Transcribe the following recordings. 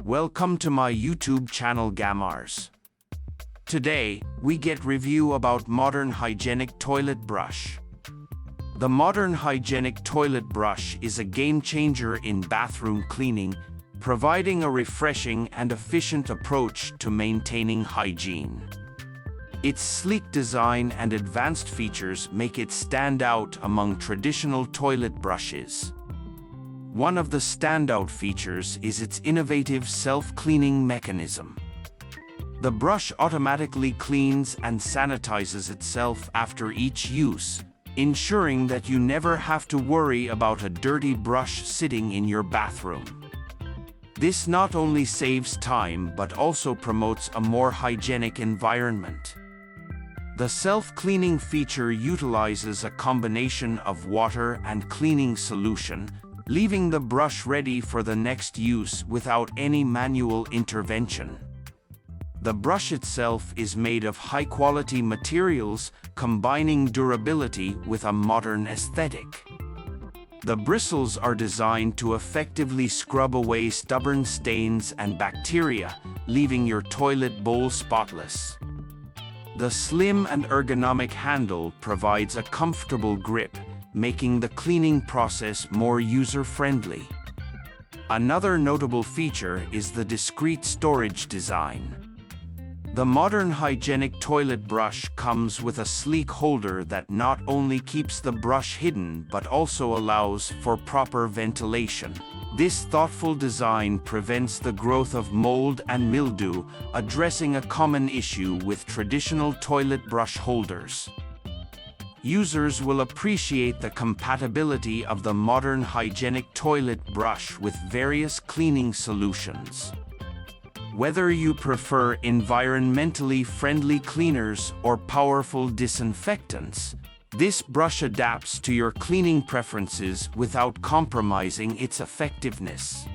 Welcome to my YouTube channel Gamars. Today, we get review about Modern Hygienic Toilet Brush. The Modern Hygienic Toilet Brush is a game changer in bathroom cleaning, providing a refreshing and efficient approach to maintaining hygiene. Its sleek design and advanced features make it stand out among traditional toilet brushes. One of the standout features is its innovative self-cleaning mechanism. The brush automatically cleans and sanitizes itself after each use, ensuring that you never have to worry about a dirty brush sitting in your bathroom. This not only saves time but also promotes a more hygienic environment. The self-cleaning feature utilizes a combination of water and cleaning solution, leaving the brush ready for the next use without any manual intervention. The brush itself is made of high-quality materials, combining durability with a modern aesthetic. The bristles are designed to effectively scrub away stubborn stains and bacteria, leaving your toilet bowl spotless. The slim and ergonomic handle provides a comfortable grip, making the cleaning process more user-friendly. Another notable feature is the discreet storage design. The Modern Hygienic Toilet Brush comes with a sleek holder that not only keeps the brush hidden but also allows for proper ventilation. This thoughtful design prevents the growth of mold and mildew, addressing a common issue with traditional toilet brush holders. Users will appreciate the compatibility of the Modern Hygienic Toilet Brush with various cleaning solutions. Whether you prefer environmentally friendly cleaners or powerful disinfectants, this brush adapts to your cleaning preferences without compromising its effectiveness.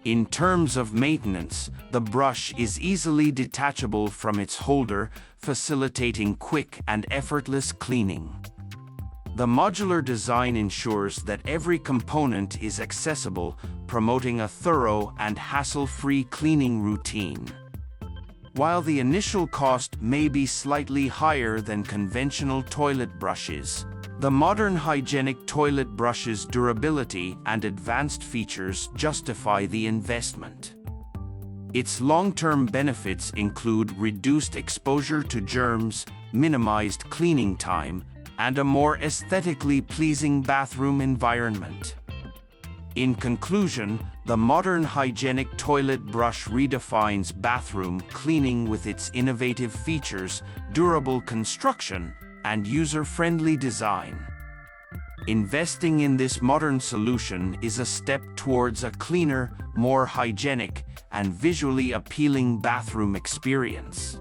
In terms of maintenance, the brush is easily detachable from its holder, facilitating quick and effortless cleaning. The modular design ensures that every component is accessible, promoting a thorough and hassle-free cleaning routine. While the initial cost may be slightly higher than conventional toilet brushes, the Modern Hygienic Toilet Brush's durability and advanced features justify the investment. Its long-term benefits include reduced exposure to germs, minimized cleaning time, and a more aesthetically pleasing bathroom environment. In conclusion, the Modern Hygienic Toilet Brush redefines bathroom cleaning with its innovative features, durable construction, and user-friendly design. Investing in this modern solution is a step towards a cleaner, more hygienic, and visually appealing bathroom experience.